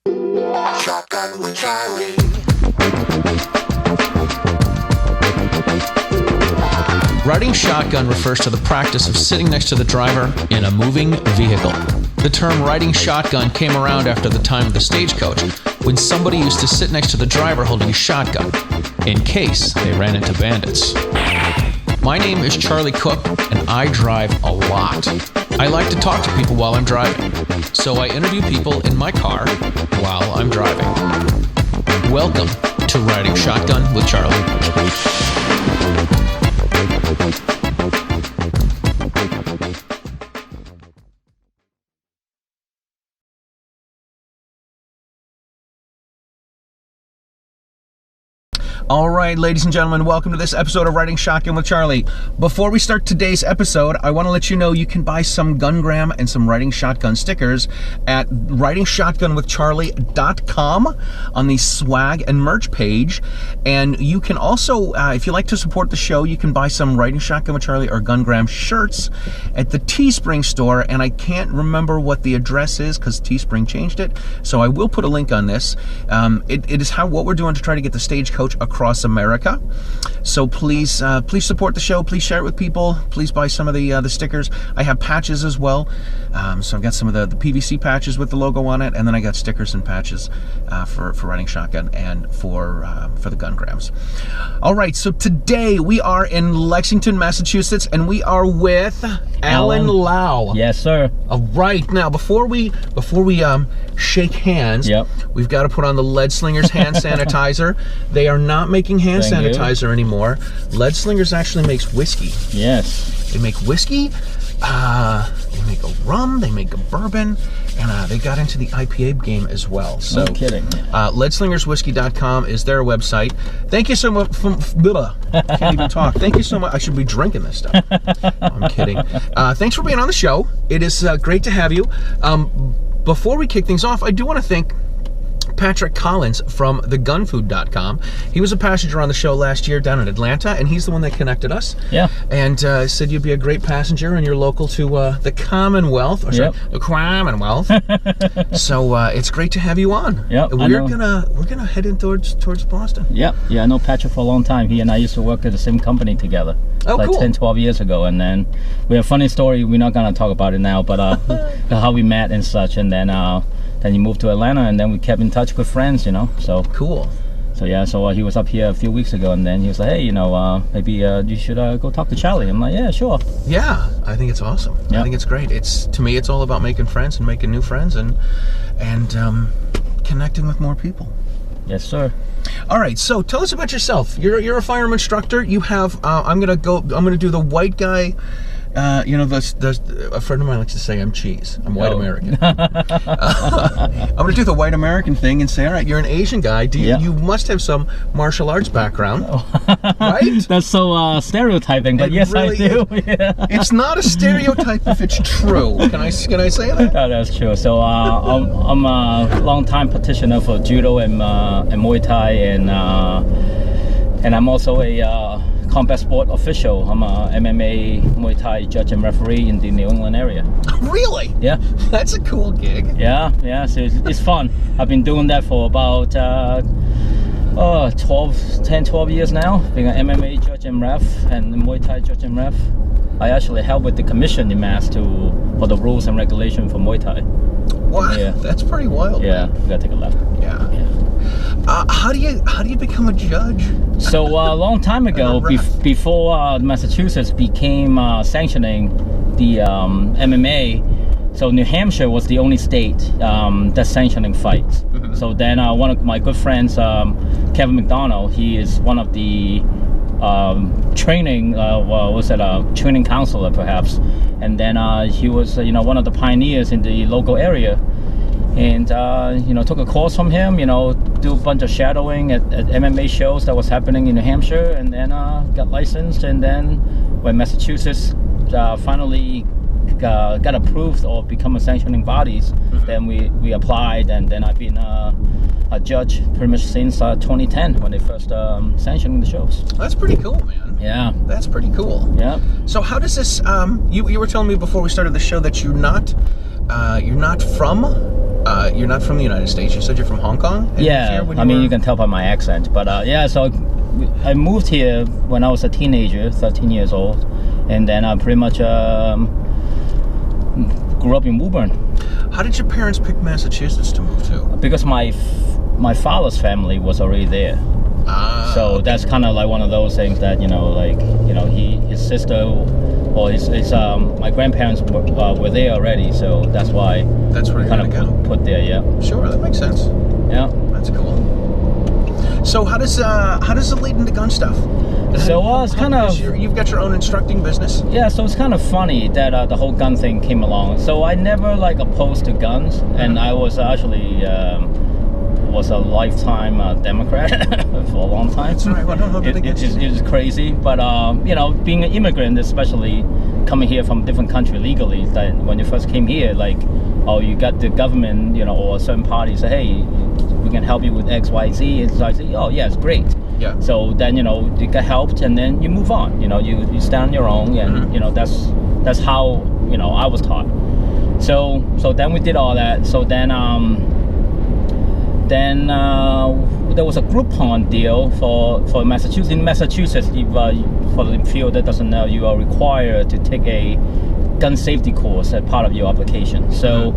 Shotgun with Charlie. Riding shotgun refers to the practice of sitting next to the driver in a moving vehicle. The term riding shotgun came around after the time of the stagecoach, when somebody used to sit next to the driver holding a shotgun, in case they ran into bandits. My name is Charlie Cook, and I drive a lot. I like to talk to people while I'm driving, so I interview people in my car while I'm driving. Welcome to Riding Shotgun with Charlie. All right, ladies and gentlemen, welcome to this episode of Riding Shotgun with Charlie. Before we start today's episode, I want to let you know you can buy some Gungram and some Riding Shotgun stickers at ridingshotgunwithcharlie.com on the swag and merch page. And you can also, if you like to support the show, you can buy some Riding Shotgun with Charlie or Gungram shirts at the Teespring store. And I can't remember what the address is because Teespring changed it. So I will put a link on this. It is what we're doing to try to get the stagecoach across America. So please support the show. Please share it with people. Please buy some of the stickers. I have patches as well. So I've got some of the PVC patches with the logo on it, and then I got stickers and patches for Riding Shotgun and for the Gungrams. All right, so today we are in Lexington, Massachusetts, and we are with Alan Lau. Yes, sir. All right, now before we shake hands, yep, we've got to put on the Lead Slingers hand sanitizer. They are not making hand sanitizer anymore. Lead Slingers actually makes whiskey. Yes. They make whiskey, they make a rum, they make a bourbon, and they got into the IPA game as well. So, no kidding. leadslingerswhiskey.com is their website. Thank you so much. Can't even talk. Thank you so much. I should be drinking this stuff. I'm kidding. Thanks for being on the show. It is great to have you. Before we kick things off, I do want to thank Patrick Collins from thegunfood.com. He was a passenger on the show last year down in Atlanta, and he's the one that connected us. Yeah. And said you'd be a great passenger, and you're local to the Commonwealth, or sorry, the Commonwealth. So it's great to have you on. Yeah. We're gonna head in towards Boston. Yeah. Yeah. I know Patrick for a long time. He and I used to work at the same company together. Oh, like cool. 10, 12 years ago, and then we have a funny story. We're not gonna talk about it now, but how we met and such, and then he moved to Atlanta, and then we kept in touch with friends, you know. So cool. So yeah, so he was up here a few weeks ago, and then he was like, hey, you know, maybe you should go talk to Charlie. I'm like, yeah, sure. Yeah, I think it's awesome. Yep. I think it's great. To me, it's all about making friends and making new friends and connecting with more people. Yes, sir. All right, so tell us about yourself. You're a firearm instructor. You have I'm gonna do the white guy. You know, a friend of mine likes to say I'm cheese. I'm white American. I'm going to do the white American thing and say, all right, you're an Asian guy. You must have some martial arts background, right? That's so stereotyping, but yes, really, I do. It's not a stereotype if it's true. Can I say that? Oh, that's true. So I'm a long-time practitioner for judo and Muay Thai, and I'm also a combat sport official. I'm a MMA Muay Thai judge and referee in the New England area. Really? Yeah. That's a cool gig. Yeah, so it's fun. I've been doing that for about 12 years now, being an MMA judge and ref and Muay Thai judge and ref. I actually help with the commission in Mass for the rules and regulation for Muay Thai. Wow, yeah. That's pretty wild. Yeah, you gotta take a left. Yeah. How do you become a judge? So a long time ago, before Massachusetts became sanctioning the MMA, so New Hampshire was the only state that's sanctioning fights. Mm-hmm. So then one of my good friends, Kevin McDonald, he is one of the training training counselor perhaps, and then he was one of the pioneers in the local area, and took a course from him, do a bunch of shadowing at MMA shows that was happening in New Hampshire, and then got licensed. And then when Massachusetts finally got approved or become a sanctioning bodies, then we applied, and then I've been a judge pretty much since 2010 when they first sanctioned the shows. That's pretty cool, man. Yeah, that's pretty cool. Yeah. So how does this? You were telling me before we started the show that you're not from You're not from the United States. You said you're from Hong Kong? Yeah, I mean, you can tell by my accent. But yeah, so I moved here when I was a teenager, 13 years old. And then I pretty much grew up in Woburn. How did your parents pick Massachusetts to move to? Because my father's family was already there. So okay. that's kind of like one of those things that, his sister or my grandparents were there already, so that's why where kind of put there. Yeah, sure, that makes sense. Yeah, that's cool. So how does it lead into gun stuff? So it's kind of, you've got your own instructing business. Yeah, so it's kind of funny that the whole gun thing came along. So I never opposed to guns, and I was actually was a lifetime Democrat for a long time. That's right. Well, no, it's crazy, but being an immigrant, especially coming here from a different country legally, that when you first came here, you got the government, or a certain party say, hey, we can help you with X, Y, Z. It's like, oh yeah, it's great. Yeah. So then you get helped, and then you move on. You stand on your own, and that's how I was taught. So then we did all that. So then there was a Groupon deal for Massachusetts. In Massachusetts, if, for the field that doesn't know, you are required to take a gun safety course as part of your application. So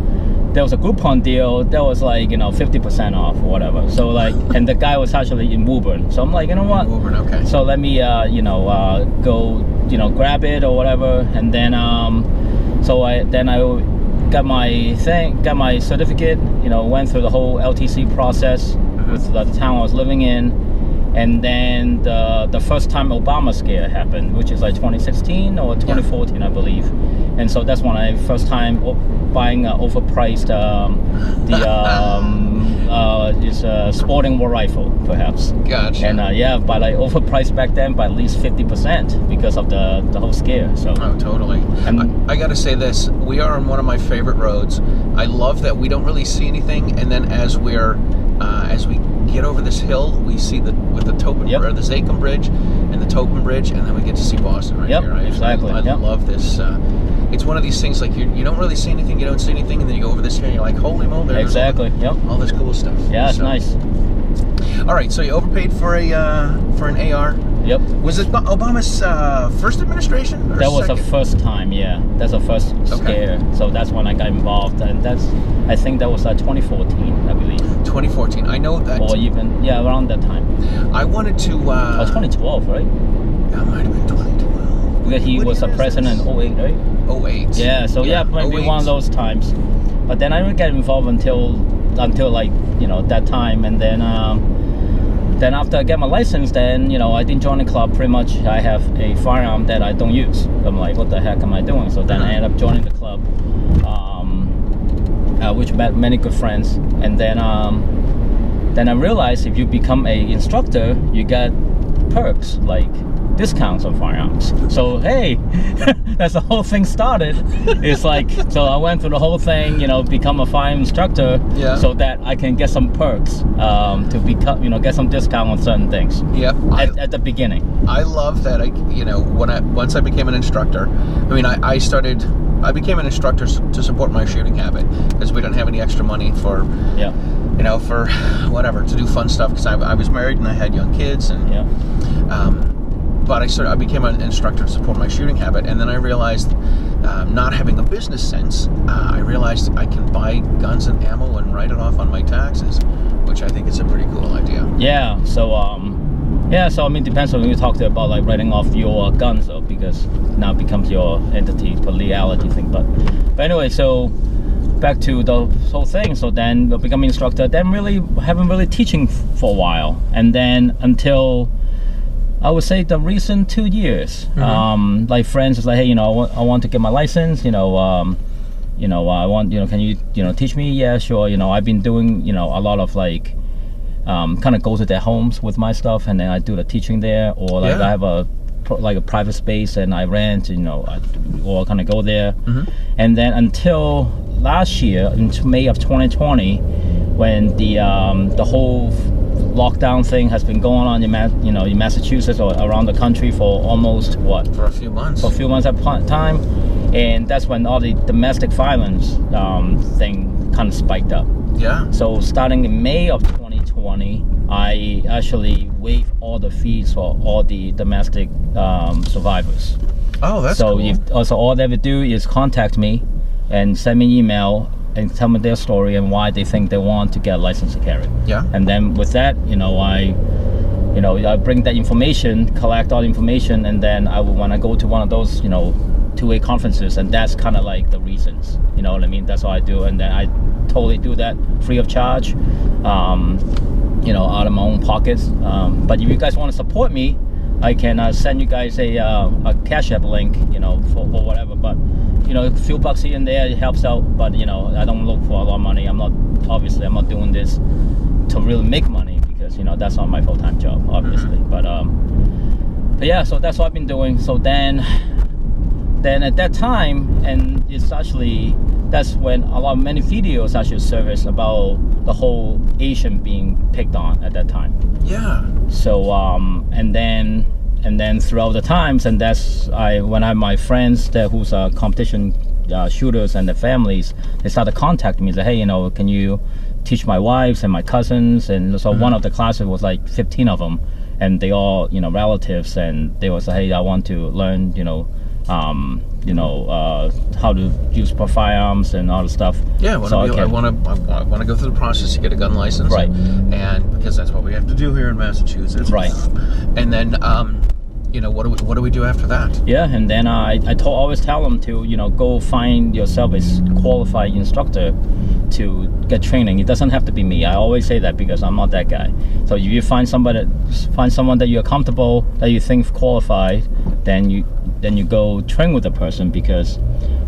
there was a Groupon deal that was 50% off or whatever. So and the guy was actually in Woburn. So I'm like, you know what? Woburn, okay. So let me go grab it or whatever, and then I got my certificate, went through the whole LTC process with the town I was living in, and then the first time Obama scare happened, which is 2016 or 2014, I believe, and so that's when I first time buying overpriced this sporting war rifle, perhaps. Gotcha. And but overpriced back then by at least 50% because of the whole scare. So. Oh, totally. I got to say this: we are on one of my favorite roads. I love that we don't really see anything, and then as we get over this hill, we see the Zachem Bridge and the Tobin Bridge, and then we get to see Boston right here. Right? Exactly. I love this. It's one of these things you don't really see anything, you don't see anything, and then you go over this hill and you're like, holy moly, there's all this cool stuff. Yeah, it's nice. All right, so you overpaid for an AR. Yep. Was it Obama's first administration? Or that was second? the first time, yeah. That's the first scare. So that's when I got involved, and I think that was 2014, I believe. 2014. I know that. Or even around that time. I wanted to. 2012, right? That might have been 2012. Because he was a president in 08, right? 08. Yeah. So maybe 08. One of those times. But then I didn't get involved until that time, and then after I get my license, then I didn't join the club. Pretty much, I have a firearm that I don't use. I'm like, what the heck am I doing? So then I ended up joining the club, which met many good friends, and then I realized if you become a instructor, you get perks like discounts on firearms. So hey, that's the whole thing started. It's so I went through the whole thing, become a firearm instructor, so that I can get some perks to become, get some discount on certain things. Yeah. At the beginning. I love that. Once I became an instructor, I became an instructor to support my shooting habit because we don't have any extra money for for whatever, to do fun stuff, because I was married and I had young kids, and but I became an instructor to support my shooting habit, and then I realized, not having a business sense, I realized I can buy guns and ammo and write it off on my taxes, which I think is a pretty cool idea. Yeah. So so depends on when you talk about writing off your guns, though, because now it becomes your entity for legality thing. But anyway, so back to the whole thing. So then becoming instructor, then haven't really teaching for a while, and then until I would say the recent 2 years, friends was like, hey, I want to get my license, I want, can you, teach me? Yeah, sure. I've been doing, a lot of kind of go to their homes with my stuff, and then I do the teaching there, or I have a private space and I rent, or kind of go there. And then until last year, in May of 2020, when the whole lockdown thing has been going on in Massachusetts or around the country for almost for a few months at time, and that's when all the domestic violence thing kind of spiked up. Yeah. So starting in May of 2020, I actually waived all the fees for all the domestic survivors. Oh, that's so cool. So all they would do is contact me and send me an email and tell me their story and why they think they want to get a license to carry. Yeah. And then with that, I bring that information, collect all the information, and then when I go to one of those, two-way conferences, and that's kind of like the reasons. You know what I mean? That's all I do, and then I totally do that free of charge, out of my own pockets. But if you guys want to support me, I can send you guys a Cash App link, for whatever. But a few bucks here and there, it helps out. But I don't look for a lot of money. I'm not doing this to really make money, because that's not my full-time job, obviously. But yeah, so that's what I've been doing. So then at that time, and that's when many videos actually surfaced about the whole Asian being picked on at that time. Yeah. So and then throughout the times, and when I have my friends who's competition shooters and their families, they started contacting me and say, hey, can you teach my wives and my cousins? And so one of the classes was like 15 of them, and they all relatives, and they was like, hey, I want to learn how to use firearms and all the stuff. Yeah, I want to go through the process to get a gun license, right? And because that's what we have to do here in Massachusetts, right? And then what do we do after that? Yeah, and then I always tell them to go find yourself a qualified instructor to get training. It doesn't have to be me. I always say that because I'm not that guy. So if you find someone that you're comfortable, that you think qualified, then you go train with the person, because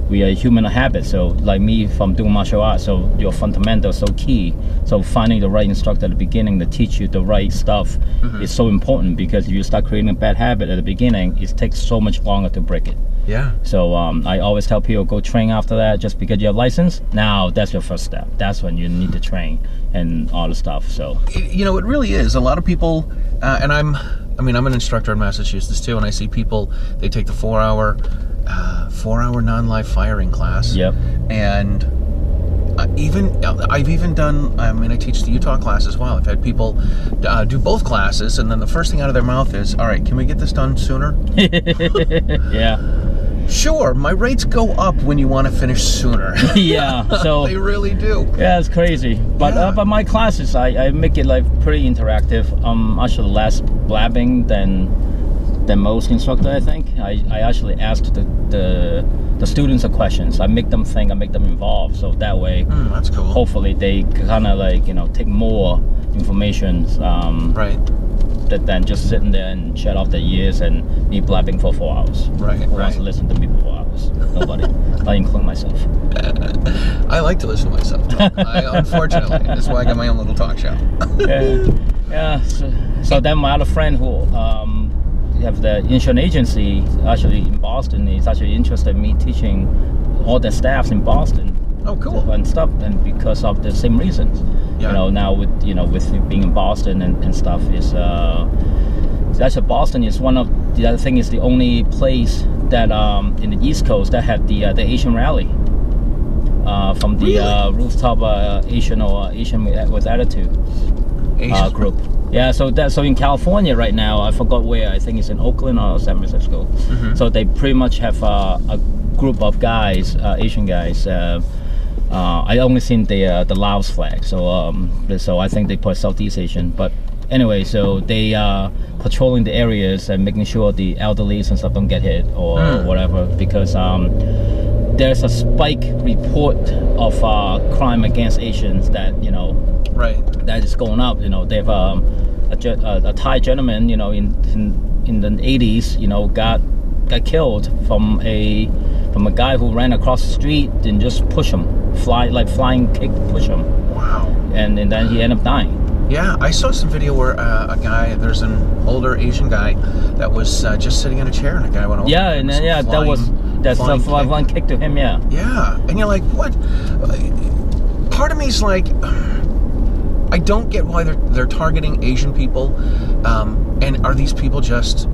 we are human habit. So like me, from doing martial arts, so your fundamentals are so key. So finding the right instructor at the beginning to teach you the right stuff is so important, because if you start creating a bad habit at the beginning, it takes so much longer to break it. Yeah. So I always tell people, go train after that. Just because you have license, now that's your first step. That's when you need to train and all the stuff. So it really is. A lot of people, and I'm an instructor in Massachusetts too, and I see people, they take the 4-hour non-live firing class. Yep. And I've even done, I teach the Utah class as well. I've had people do both classes, and then the first thing out of their mouth is, all right, can we get this done sooner? Yeah. Sure, my rates go up when you want to finish sooner. Yeah, so they really do. Yeah, it's crazy. But but my classes, I make it like pretty interactive. Actually less blabbing than most instructors, I think. I actually asked the students the questions. I make them think, I make them involved, so that way that's cool. Hopefully they kind of take more information right, than just sitting there and shut off their ears and me blabbing for 4 hours. Right. Who wants to listen to me for 4 hours? Nobody. I include myself. I like to listen to myself talk. Unfortunately, that's why I got my own little talk show. Yeah. So then my other friend who have the insurance agency actually in Boston, is actually interested in me teaching all the staffs in Boston. Oh, cool. And stuff, and because of the same reasons. Yeah. Now with being in Boston and stuff is actually Boston is one of the other thing is the only place that in the East Coast that had the Asian rally from the rooftop Asian with attitude group. Yeah, so in California right now, I forgot where. I think it's in Oakland or San Francisco. So they pretty much have a group of guys, Asian guys. I only seen the Laos flag, so I think they put Southeast Asian. But anyway, so they are patrolling the areas and making sure the elderlies and stuff don't get hit or whatever, because there's a spike report of crime against Asians that right, that is going up. They have a Thai gentleman, in the 80s, got killed from a guy who ran across the street and just push him, flying kick, push him. Wow. And then he ended up dying. Yeah, I saw some video where there's an older Asian guy that was just sitting in a chair, and a guy went over. Yeah, and that's a flying kick to him. Yeah. Yeah, and you're like, what? Part of me's like, I don't get why they're targeting Asian people, and are these people just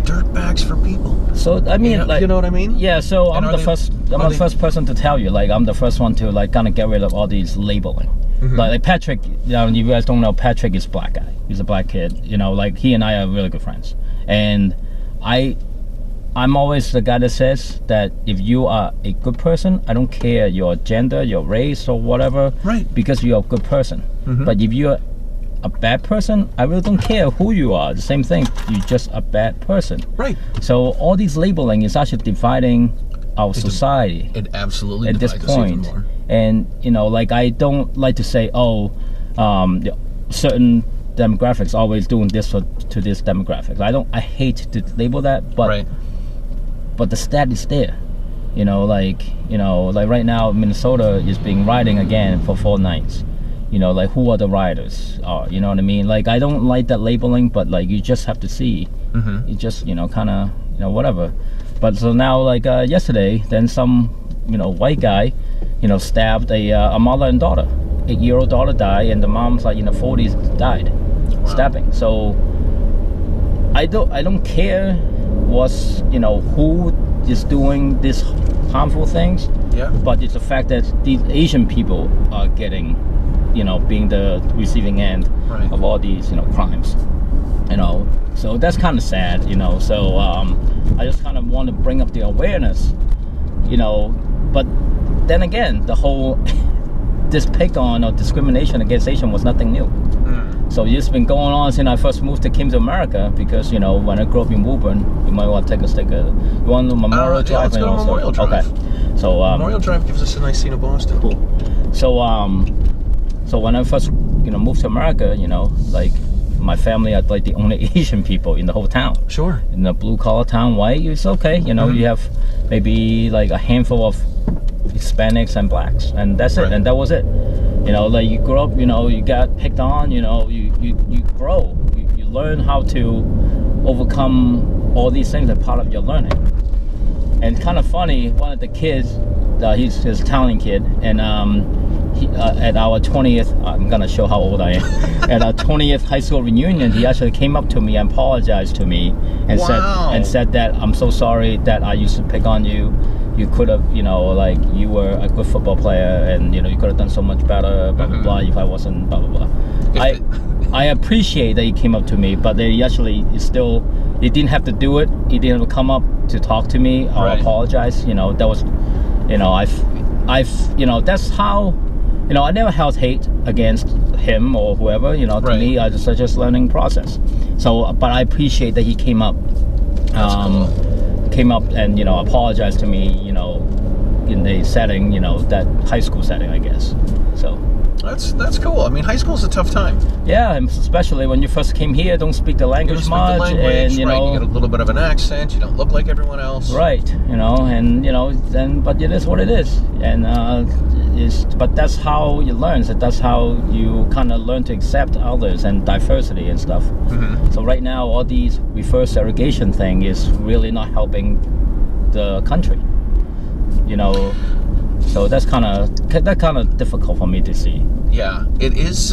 dirtbags for people? So I mean, you know what I mean? Yeah. So I'm the first person to tell you. I'm the first one to kind of get rid of all these labeling. Like Patrick, you guys don't know, Patrick is a black guy. He's a black kid. Like he and I are really good friends. And I'm always the guy that says that if you are a good person, I don't care your gender, your race, or whatever, because you're a good person. But if you're a bad person, I really don't care who you are. The same thing, you're just a bad person. So all these labeling is actually dividing our society. It absolutely at this point. Even more. And like I don't like to say, certain demographics always doing this to this demographic. I hate to label that, but the stat is there. Like right now Minnesota is being riding again for 4 nights. Like who are the riders? You know what I mean? Like I don't like that labeling, but like you just have to see. You just kind of whatever. But so now like yesterday, then some white guy stabbed a mother and daughter. 8-year-old daughter died, and the mom's like in the 40s died. Stabbing. So I don't care what's who is doing these harmful things. But it's the fact that these Asian people are getting being the receiving end of all these crimes. So that's kind of sad. So I just kind of want to bring up the awareness. But then again, the whole this pick on or discrimination against Asian was nothing new. So it's been going on since I first moved to America, because when I grew up in Woburn, you might want to take a stick. You want the Memorial Drive? Let's go to Memorial Drive. Okay. So Memorial Drive gives us a nice scene of Boston. Cool. So when I first moved to America, like my family are like the only Asian people in the whole town. Sure. In a blue collar town, white, it's okay. You have maybe like a handful of Hispanics and blacks, and that's it. And that was it. Like you grow up, you got picked on, you grow, you learn how to overcome all these things that part of your learning. And it's kind of funny, one of the kids, he's a talented kid, and he, at our 20th, I'm gonna show how old I am. At our 20th high school reunion, he actually came up to me and apologized to me and said that I'm so sorry that I used to pick on you. You could have, like you were a good football player, and you could have done so much better, blah blah blah, if I wasn't blah blah blah. I appreciate that he came up to me, but he actually still, he didn't have to do it. He didn't come up to talk to me or apologize. That was, I've that's how, I never held hate against him or whoever. To me, it's just learning process. So, but I appreciate that he came up. Came up and apologized to me, in the setting, that high school setting, I guess. So that's cool. I mean, high school is a tough time. Yeah, and especially when you first came here, don't speak the language much, and you get a little bit of an accent. You don't look like everyone else. Right. Then but it is what it is, and but that's how you learn. So that's how you kind of learn to accept others and diversity and stuff. So right now, all these reverse segregation thing is really not helping the country. So that's kind of difficult for me to see. Yeah, it is.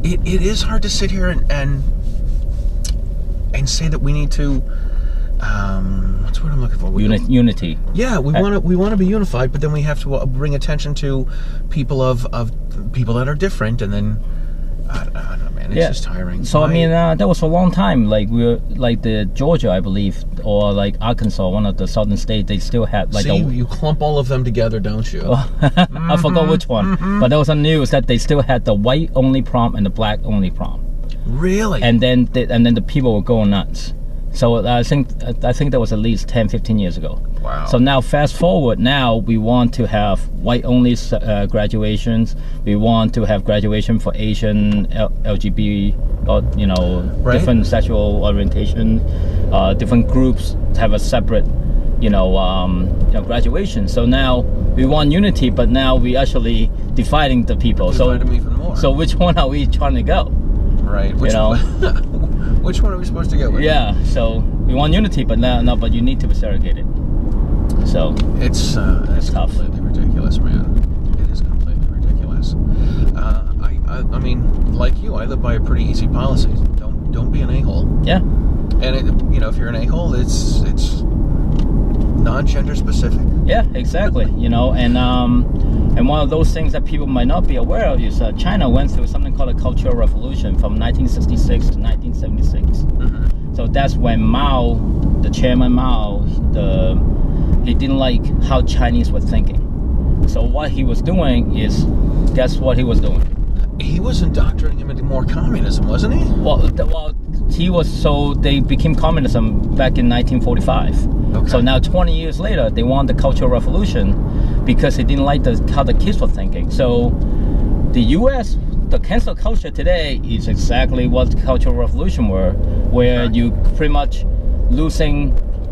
It is hard to sit here and say that we need to. What's the word I'm looking for? Unity. Yeah, we want to be unified, but then we have to bring attention to people of people that are different, and then I don't know, man. It's just tiring. So I mean, that was for a long time. Like we were like the Georgia, I believe, or like Arkansas, one of the southern states. They still had like. See, you clump all of them together, don't you? I forgot which one, but there was a news that they still had the white only prom and the black only prom. Really? And then the people were going nuts. So I think that was at least 10-15 years ago. Wow. So now fast forward, now we want to have white only graduations. We want to have graduation for Asian, LGBT, or different sexual orientation, different groups have a separate graduation. So now we want unity, but now we actually dividing the people. So even more. So which one are we trying to go? Right. Which one are we supposed to go with? Yeah, so we want unity, but but you need to be segregated. So it's tough. Completely ridiculous, man. It is completely ridiculous. I mean, like you, I live by a pretty easy policy. Don't be an a-hole. Yeah. And if you're an a-hole, it's Non-gender specific. Yeah, exactly. You know, and one of those things that people might not be aware of is China went through something called a Cultural Revolution from 1966 to 1976. So that's when Mao, the chairman Mao, he didn't like how Chinese were thinking. So what he was doing is, guess what he was doing? He was indoctrinating him into more communism, wasn't he? Well, he was. So they became communism back in 1945. Okay. So now 20 years later, they want the Cultural Revolution because they didn't like how the kids were thinking. So the U.S., the cancel culture today is exactly what the Cultural Revolution were, where you pretty much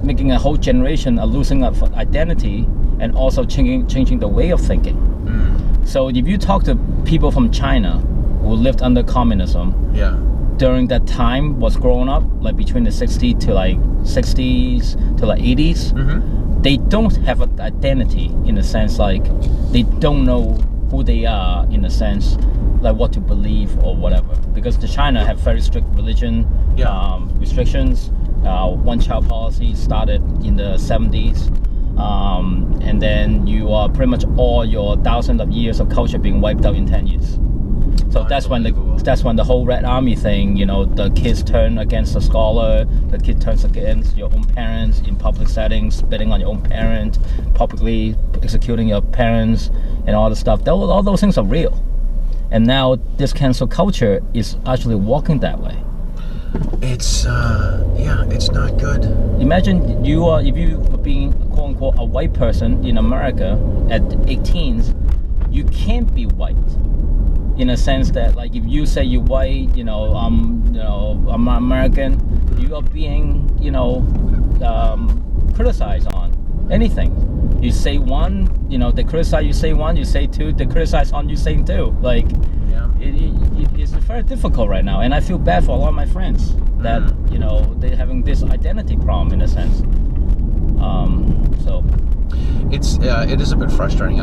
making a whole generation a losing of identity and also changing the way of thinking. So if you talk to people from China who lived under communism, during that time was growing up, like between the 60s to 80s, they don't have an identity in a sense, like they don't know who they are in a sense, like what to believe or whatever, because the China have very strict religion restrictions. One-child policy started in the 70s, and then you are pretty much all your thousands of years of culture being wiped out in 10 years. So that's when the whole Red Army thing, you know, the kids turn against the scholar, the kid turns against your own parents in public settings, spitting on your own parent, publicly executing your parents, and all the stuff. All those things are real. And now this cancel culture is actually walking that way. It's it's not good. Imagine if you were being quote unquote a white person in America at 18, you can't be white. In a sense that, like, if you say you're white, I'm American, you are being, criticized on anything. You say one, they criticize, you say one, you say two, they criticize on, you say two. Like, it's very difficult right now, and I feel bad for a lot of my friends that they're having this identity problem in a sense. So it is a bit frustrating.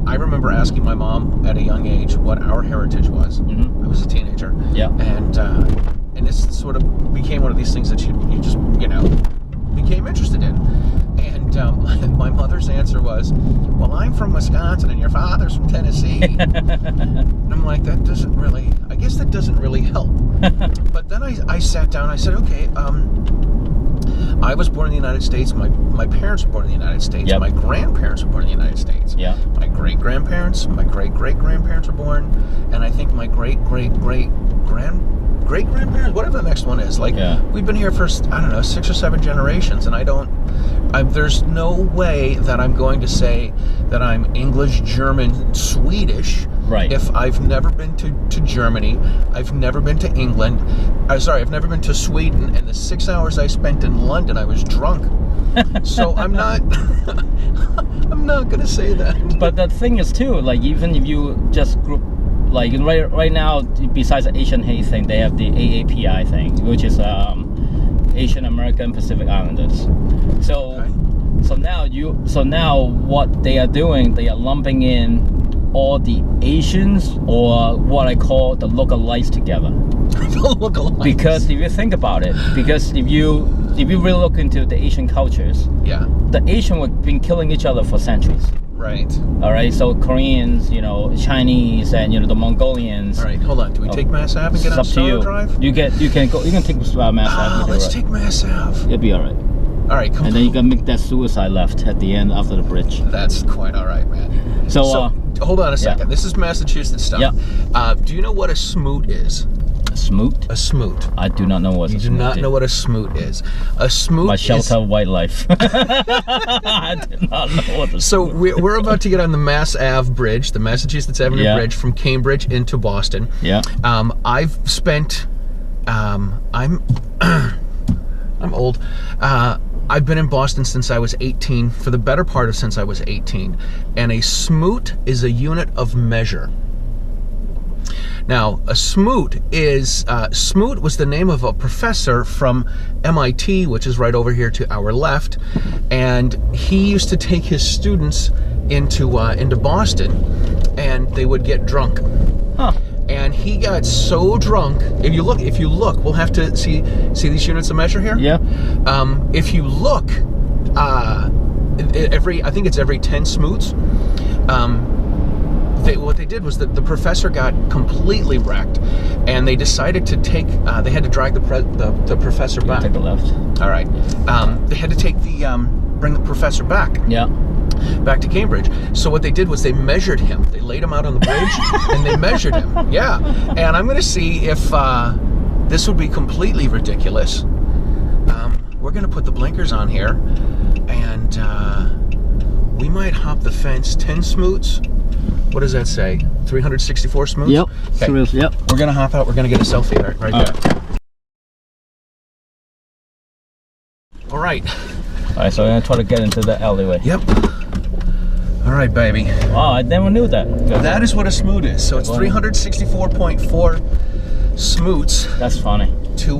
I remember asking my mom at a young age what our heritage was. I was a teenager. And this sort of became one of these things that you just became interested in. And my mother's answer was, well, I'm from Wisconsin and your father's from Tennessee. And I'm like, that doesn't really help. But then I sat down and I said, okay, I was born in the United States. My parents were born in the United States. My grandparents were born in the United States. My great-grandparents, my great-great-grandparents were born, and I think my great-great-great-grandparents, whatever the next one is. We've been here for, 6 or 7 generations, and there's no way that I'm going to say that I'm English, German, Swedish. Right. If I've never been to Germany, I've never been to England. I've never been to Sweden, and the 6 hours I spent in London, I was drunk. So I'm not gonna say that. But the thing is too, like, even if you just group, like right now, besides the Asian hate thing, they have the AAPI thing, which is Asian American Pacific Islanders. So now what they are doing, they are lumping in all the Asians, or what I call the lookalikes, together. Because if you think about it, because if you really look into the Asian cultures, the Asians have been killing each other for centuries. Right. All right. So Koreans, Chinese, and the Mongolians. All right. Hold on. Do we take Mass Ave and get on Stoner Drive? You can take Mass Ave. Let's take Mass Ave. You'll be all right. All right. Come on. And then you can make that suicide left at the end after the bridge. That's quite all right, man. So hold on a second. This is Massachusetts stuff. Do you know what a smoot is? A smoot? A smoot. I do not know what a smoot is. You do not know what a smoot is. A smoot My shelter of white life. I do not know what a smoot is. So we're about to get on the Mass Ave Bridge, the Massachusetts Avenue Bridge from Cambridge into Boston. I've spent... I'm old. I've been in Boston since I was 18, for the better part of since I was 18. And a smoot is a unit of measure. Now, a smoot was the name of a professor from MIT, which is right over here to our left, and he used to take his students into Boston, and they would get drunk. And he got so drunk. If you look, we'll have to see these units of measure here. If you look, I think it's every 10 smoots. What they did was that the professor got completely wrecked, and they decided to take. They had to drag the professor back. Take a left. All right. They had to take bring the professor back. Yeah. Back to Cambridge. So what they did was they measured him. They laid him out on the bridge and they measured him. Yeah. And I'm going to see if this would be completely ridiculous. We're going to put the blinkers on here, and we might hop the fence. 10 smoots. What does that say? 364 smoots? Yep. Okay. Yep. We're going to hop out. We're going to get a selfie right there. All right. All right, so I'm going to try to get into the alleyway. Yep. All right, baby. Wow, I never knew that. That is what a smoot is. So it's 364.4 smoots. That's funny. To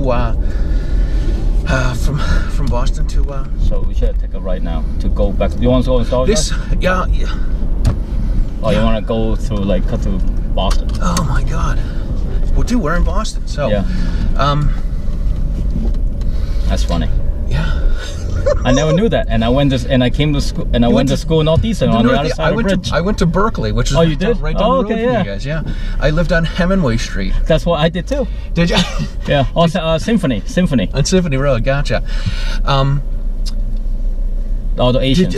from Boston to. So we should take a right now to go back. Do you want to go install this? Yeah. Oh, you want to go through, like, cut through Boston? Oh my God. Well, dude, we're in Boston, so. Yeah. That's funny. Yeah. I never knew that, and I went to I came to school, and I went to school Northeastern on the other side of the bridge. I went to Berkeley, which is you did? right down the road from you guys. Yeah, I lived on Hemingway Street. That's what I did too. Did you? Yeah. Also, Symphony. On Symphony Road. Gotcha. All the Asians.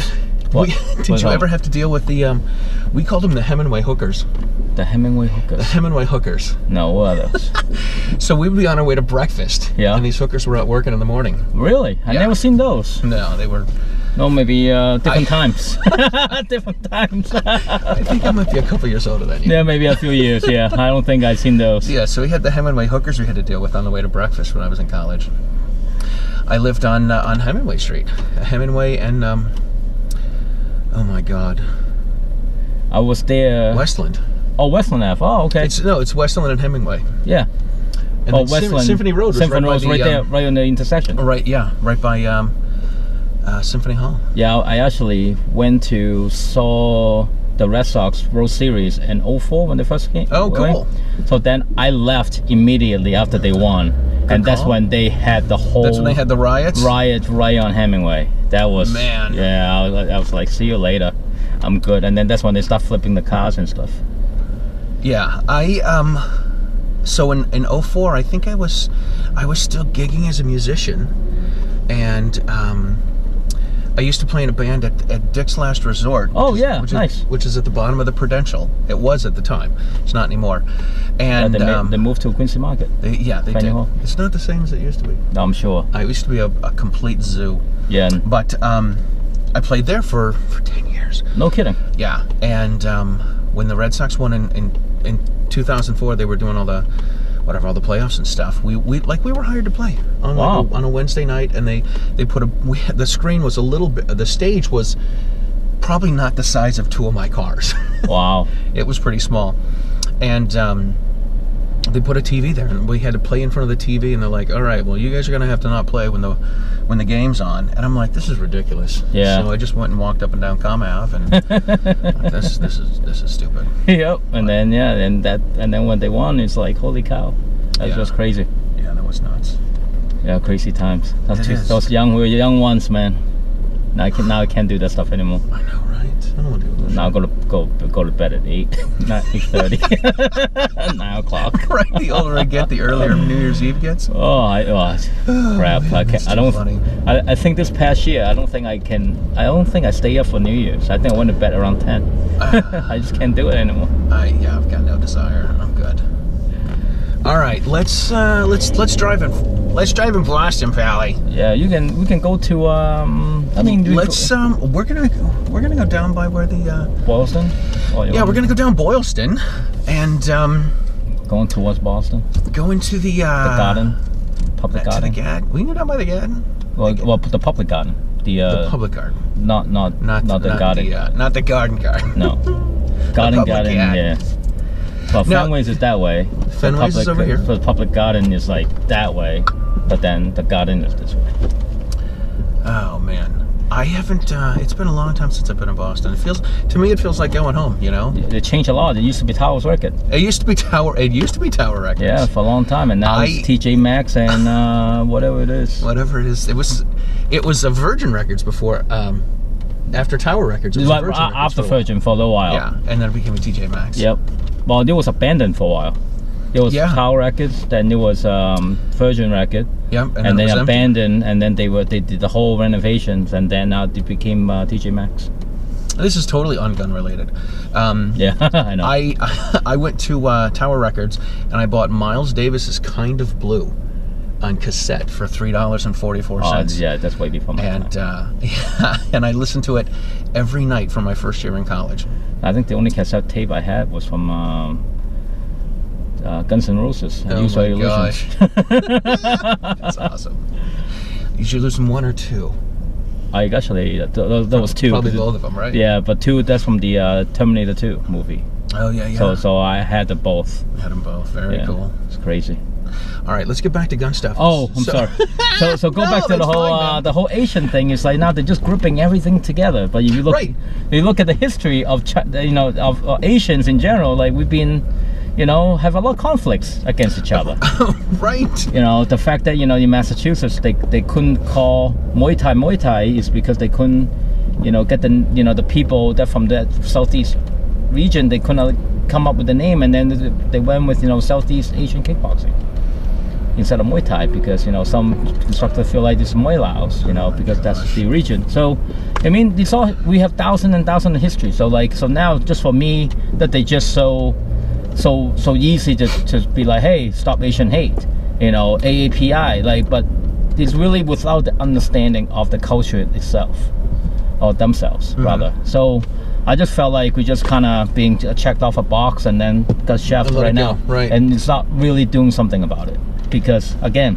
Did you ever have to deal with the? We called them the Hemingway hookers. The Hemingway hookers. The Hemingway hookers. No, what are those? So we would be on our way to breakfast. Yeah. And these hookers were out working in the morning. Really? I never seen those. No, they were. No, maybe different times. Different times. I think I might be a couple years older than you. Yeah, maybe a few years. Yeah, I don't think I've seen those. Yeah, so we had the Hemingway hookers we had to deal with on the way to breakfast when I was in college. I lived on Hemingway Street, Hemingway and oh my God. I was there. Westland. Oh, Westland Ave. Oh, okay. It's Westland and Hemingway. Yeah. And Westland. Symphony Road was right there, right on the intersection. Right, yeah, right by Symphony Hall. Yeah, I actually saw the Red Sox World Series in 04 when they first came. Oh, cool. So then I left immediately after they won. And that's when they had the whole... That's when they had the riots? Riot right on Hemingway. That was... Man. Yeah, I was like, see you later. I'm good. And then that's when they start flipping the cars and stuff. Yeah, so in 04, I think I was still gigging as a musician, and I used to play in a band at Dick's Last Resort. Oh yeah, nice. Which is at the bottom of the Prudential. It was at the time. It's not anymore. And they moved to Quincy Market. They did. It's not the same as it used to be. No, I'm sure. I used to be a complete zoo. Yeah. But I played there for 10 years. No kidding. Yeah, and when the Red Sox won in 2004, they were doing all the playoffs and stuff. We were hired to play on on a Wednesday night, and they put the screen was a little bit. The stage was probably not the size of two of my cars. Wow. It was pretty small, and they put a TV there, and we had to play in front of the TV. And they're like, "All right, well, you guys are gonna have to not play when the game's on." And I'm like, "This is ridiculous." Yeah. So I just went and walked up and down Comm Ave, and this is stupid. Yep. And then and then when they won, it's like, holy cow, that's just crazy. Yeah, that was nuts. Yeah, crazy times. Those young ones, man. Now I can't do that stuff anymore. I know, right? I don't want to do this. Now I go to bed at 8, not 8:30, 9 o'clock. Right. The older I get, the earlier New Year's Eve gets. Crap! I think this past year, I don't think I stay up for New Year's. I think I went to bed around 10. I just can't do it anymore. I've got no desire. I'm good. All right, let's drive in. Let's drive in Boston, Pally. Yeah, we can go to we're gonna go down by where the Boylston. Yeah, we're gonna go down Boylston, and going towards Boston. Going to the garden, public garden. We can go down by the garden. Well, the public garden. The public garden. Not the garden. Not the garden. No, garden. Yeah. Well, Fenway's is that way. Fenway's is over here. So the public garden is like that way, but then the garden is this way. Oh man. I haven't. It's been a long time since I've been in Boston. To me, it feels like going home. You know, They changed a lot. It used to be Tower Record. it used to be Tower Records. Yeah, for a long time, and now it's TJ Maxx and whatever it is. Whatever it is, it was a Virgin Records before. After Tower Records, it was a Virgin Records after for a while. Virgin for a little while. Yeah, and then it became a TJ Maxx. Yep. Well, it was abandoned for a while. It was Tower Records, then it was Virgin Record. Yep, and then it was abandoned, and then they did the whole renovations, and then now it became TJ Maxx. This is totally un-gun related. Yeah, I know. I went to Tower Records and I bought Miles Davis's "Kind of Blue" on cassette for $3.44. Yeah, that's way before my time. And I listened to it every night from my first year in college. I think the only cassette tape I had was from Guns N' Roses. Oh my gosh. That's awesome. Did you listen one or two? I actually, there was two. Probably both of them, right? Yeah, but two, that's from the Terminator 2 movie. Oh, yeah. So I had them both. Had them both. Very cool. It's crazy. All right, let's get back to gun stuff. Oh, I'm sorry. So go back to the whole Asian thing. It's like now they're just grouping everything together. But if you look, you look at the history of of Asians in general, like we've been, have a lot of conflicts against each other. Right. The fact that in Massachusetts they couldn't call Muay Thai is because they couldn't, get the people that from the Southeast region, they couldn't come up with the name, and then they went with Southeast Asian kickboxing instead of Muay Thai, because some instructors feel like this is Muay Laos, because that's the region. So I mean, we have thousands and thousands of history. So now, just for me, that they just so easy to be like, hey, stop Asian hate, AAPI, but it's really without the understanding of the culture itself, or themselves rather. So I just felt like we just kind of being checked off a box and then got shoved right now, and it's not really doing something about it, because again,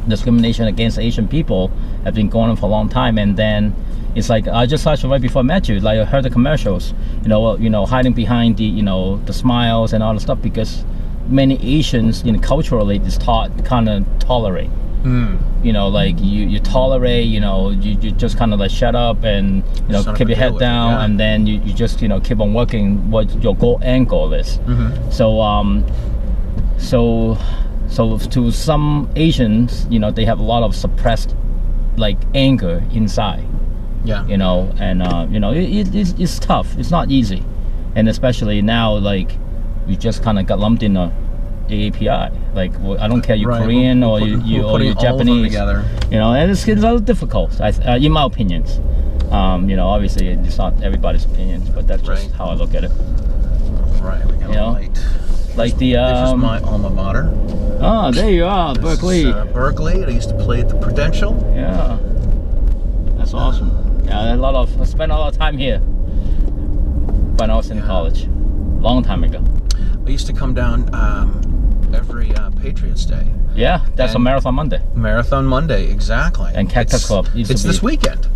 discrimination against Asian people have been going on for a long time. And then it's like, I just watched right before I met you, like I heard the commercials, hiding behind the smiles and all the stuff, because many Asians, culturally is taught kind of tolerate. Like you tolerate, you just kind of like shut up and keep your head down, and then you just keep on working what your end goal is. So to some Asians, they have a lot of suppressed like anger inside. It's tough. It's not easy, and especially now, like we just kind of got lumped in a AAPI. Like, I don't care, you're Korean or you're Japanese. Together. And it's a little difficult, in my opinions. Obviously it's not everybody's opinions, but that's just how I look at it. Right. We got a light. Like this is my alma mater. Oh, there you are, Berkeley. Berkeley. I used to play at the Prudential. Yeah, that's awesome. Yeah, I spent a lot of time here when I was in college, long time ago. I used to come down every Patriots Day. Yeah, that's a Marathon Monday. Marathon Monday, exactly. And Cactus Club. It's this weekend.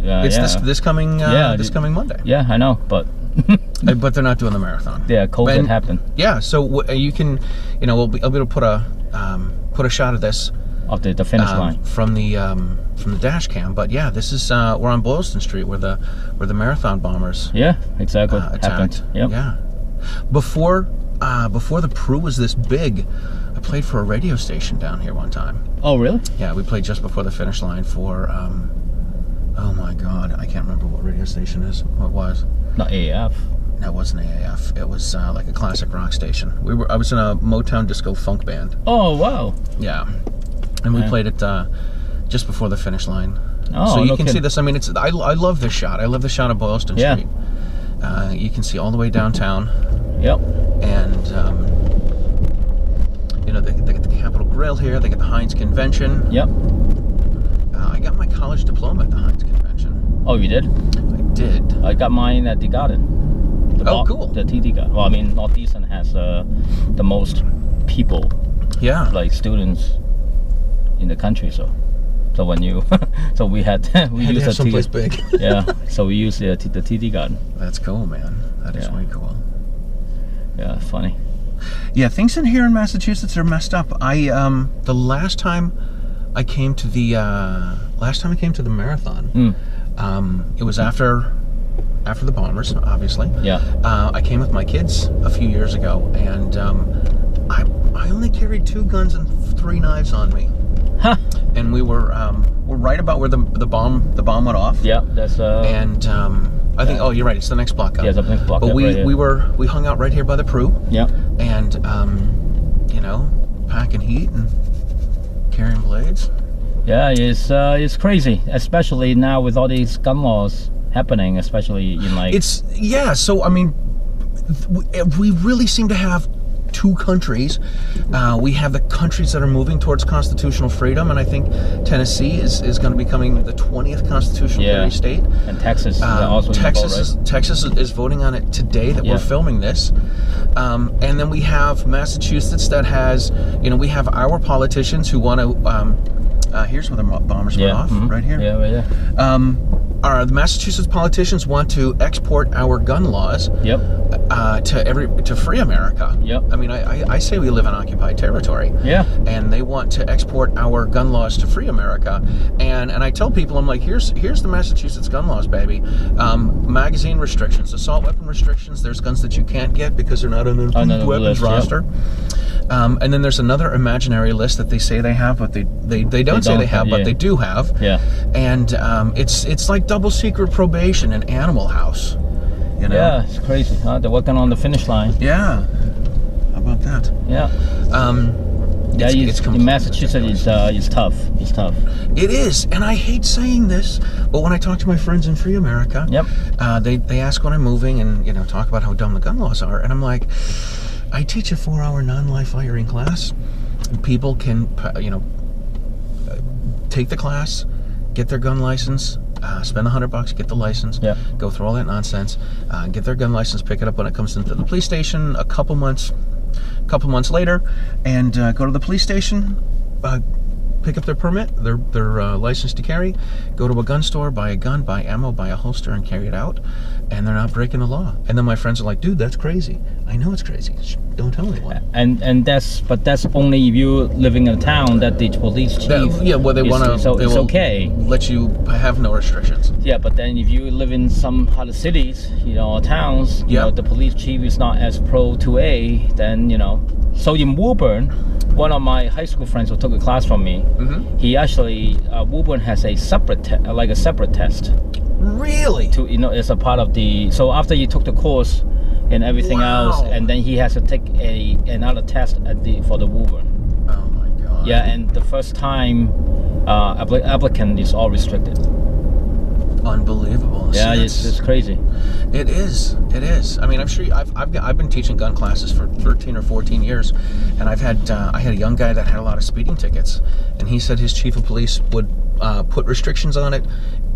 It's this coming Monday. Yeah, I know, but but they're not doing the marathon. Yeah, COVID happened. Yeah, so you can, I'll be able to put a shot of this of the finish line from the dash cam. But yeah, this is we're on Boylston Street where the marathon bombers. Yeah, exactly. Happened. Yep. Yeah. Before the Pru was this big, I played for a radio station down here one time. Oh, really? Yeah, we played just before the finish line for, oh my God, I can't remember what radio station it was. Not AAF. No, it wasn't AAF. It was like a classic rock station. I was in a Motown disco funk band. Oh, wow. Yeah. And we played it just before the finish line. Oh, so you can see this. I mean, I love this shot. I love the shot of Boylston Street. You can see all the way downtown. Yep. And they get the Capitol Grill here. They get the Heinz Convention. Yep. I got my college diploma at the Heinz Convention. Oh, you did? I did. I got mine at the Garden. Cool. The TD Garden. Well, I mean, Northeastern has the most people. Yeah. Like students in the country. So when you, so we used the someplace big. Yeah. So we used the TD Garden. That's cool, man. That is way cool. Yeah, funny. Yeah, things in here in Massachusetts are messed up. The last time I came to the marathon, It was after the bombers, obviously. Yeah. I came with my kids a few years ago, and I only carried 2 guns and 3 knives on me. Huh. And we're right about where the bomb went off. Yeah, that's And I think, oh, you're right, it's the next block up. Yeah, the next block but up. we hung out right here by the Prue. Yeah. And you know, packing heat and carrying blades. Yeah, it's crazy, especially now with all these gun laws happening, especially in like. So I mean, we really seem to have 2 countries. We have the countries that are moving towards constitutional freedom, and I think Tennessee is going to be becoming the 20th constitutional carry state. And Texas also. Texas is voting on it today that we're filming this. And then we have Massachusetts that has, we have our politicians who want to. Here's where the bombers went off, right here. Yeah, right there. The Massachusetts politicians want to export our gun laws to free America. Yep. I mean, I say we live in occupied territory. Yeah. And they want to export our gun laws to free America. And I tell people, I'm like, here's the Massachusetts gun laws, baby. Magazine restrictions, assault weapon restrictions. There's guns that you can't get because they're not on the approved weapons roster. And then there's another imaginary list that they say they have, but they don't say they have, but they do have. Yeah. And it's like double secret probation in Animal House. You know? Yeah, it's crazy. Huh? They're working on the finish line. Yeah. How about that? Yeah. It's in Massachusetts is tough. It's tough. It is, and I hate saying this, but when I talk to my friends in Free America, they ask when I'm moving and talk about how dumb the gun laws are, and I'm like, I teach a 4-hour non-live firing class. People can take the class, get their gun license, spend $100, get the license, go through all that nonsense, get their gun license, pick it up when it comes into the police station a couple months later, and go to the police station, pick up their permit, their license to carry, go to a gun store, buy a gun, buy ammo, buy a holster, and carry it out, and they're not breaking the law. And then my friends are like, dude, that's crazy. I know it's crazy. Don't tell anyone. And that's only if you living in a town that the police chief. They want to. So it's okay. Let you have no restrictions. Yeah, but then if you live in some other cities, towns, the police chief is not as pro 2A, then So in Woburn, one of my high school friends who took a class from me, he actually Woburn has a separate test. Really? It's a part of the. So after you took the course and everything else, and then he has to take another test for the Woburn. Oh my God. Yeah, and the first time applicant is all restricted. Unbelievable. Yeah, it's crazy. It is. I mean, I'm sure I've been teaching gun classes for 13 or 14 years, and I had a young guy that had a lot of speeding tickets, and he said his chief of police would put restrictions on it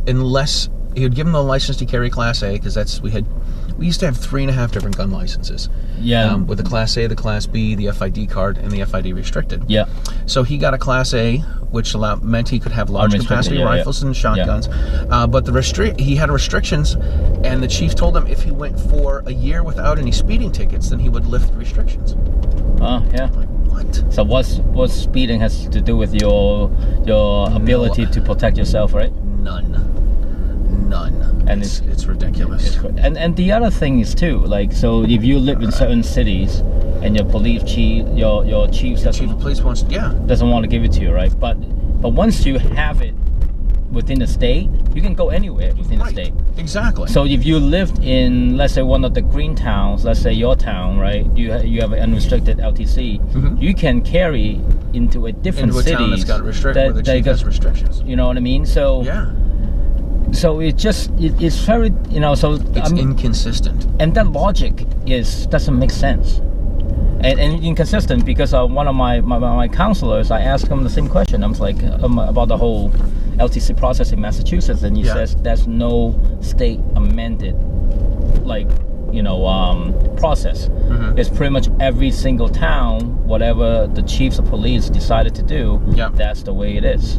unless he would give him the license to carry Class A, because we used to have 3.5 different gun licenses. Yeah. With the Class A, the Class B, the FID card, and the FID restricted. Yeah. So he got a Class A, which meant he could have large capacity rifles and shotguns. But he had restrictions, and the chief told him if he went for a year without any speeding tickets, then he would lift the restrictions. Yeah. Like, what? So what speeding has to do with your ability to protect yourself, right? None. And it's ridiculous. And the other thing is too, like, so if you live in certain cities and your police chief, your chief of police doesn't want to give it to you, right? But once you have it within the state, you can go anywhere within the state. Exactly. So if you lived in, let's say, one of the green towns, let's say your town, right? You have an unrestricted LTC. You can carry into a different city. Into a town that's got where the chief has restrictions. You know what I mean? So yeah. So it's very, so it's inconsistent, and that logic doesn't make sense, and inconsistent, because one of my counselors, I asked him the same question. I was like, about the whole LTC process in Massachusetts, and he says there's no state amended process. It's pretty much every single town, whatever the chiefs of police decided to do, that's the way it is.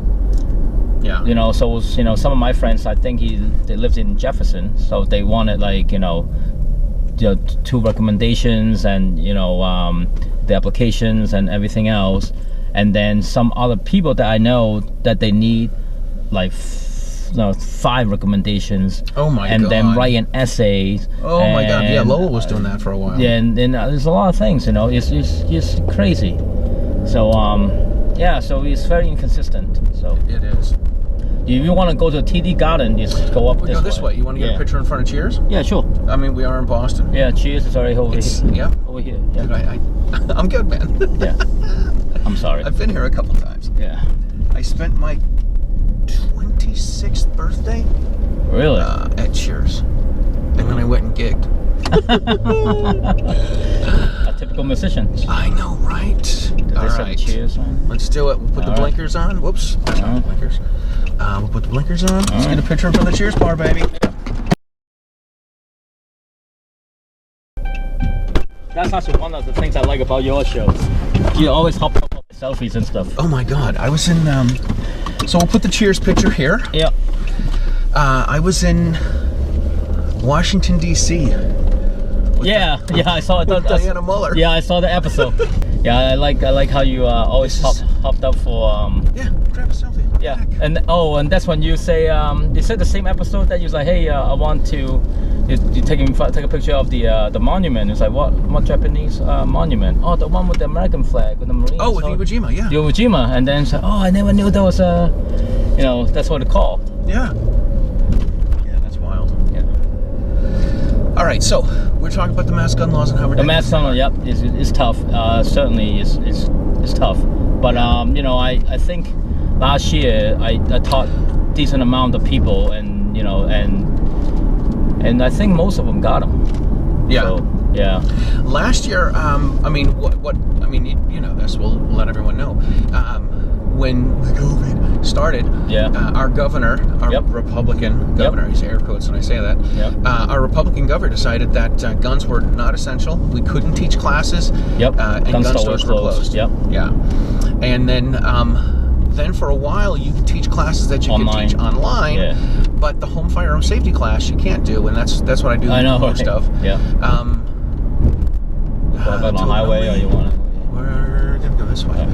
Yeah. So some of my friends, I think they lived in Jefferson, so they wanted 2 recommendations and the applications and everything else, and then some other people that I know that they need 5 recommendations. Oh my and God. then write an essay. Oh my God. Yeah, Lowell was doing that for a while. Yeah, and there's a lot of things, you know. It's just crazy. So yeah, so it's very inconsistent. So it is. if you want to go to TD Garden, just go up We go this way. You want to get a picture in front of Cheers? Yeah, sure. I mean, we are in Boston. Yeah, Cheers is already over here. Yeah. Over here. Yeah. Dude, I'm good, man. Yeah. I'm sorry. I've been here a couple times. Yeah. I spent my 26th birthday Really? at Cheers. And then I went and gigged. A typical musician. I know, right? All right. Cheers, man. Let's do it. We'll put the blinkers on. Whoops. That's not the blinkers. We'll put the blinkers on. Let's get a picture from the Cheers bar, baby. That's actually one of the things I like about your shows. You always hop up on selfies and stuff. Oh my God. I was in, so we'll put the Cheers picture here. Yeah. I was in Washington, D.C. Yeah, I saw it. With Diana Muller. Yeah, I saw the episode. Yeah, I like how you always hopped up for yeah, grab a selfie. Yeah, and that's when you say you said the same episode that you was like, hey, I want to. You take a picture of the monument. It's like what Japanese monument? Oh, the one with the American flag with the Marines. Oh, with Iwo Jima, yeah. Iwo Jima, and then it's like, oh, I never knew that was a, you know, that's what it's called. Yeah. Yeah, that's wild. Yeah. All right, so we're talking about the mass gun laws and how ridiculous. The mass gun law, yep, is tough. Certainly is tough. But you know, I think last year I taught decent amount of people, and you know, and I think most of them got them. Yeah. So, yeah. Last year, I mean, what I mean, you know this. We'll let everyone know. When the COVID started, our governor, our Republican governor, he's air quotes when I say that, our Republican governor decided that guns were not essential. We couldn't teach classes, and gun stores were closed. Yep. Yeah. And then for a while you could teach classes that you could teach online, but the home firearm safety class you can't do, and that's what I do most of. Yeah. What about on the highway, or you want to? We're gonna go this way.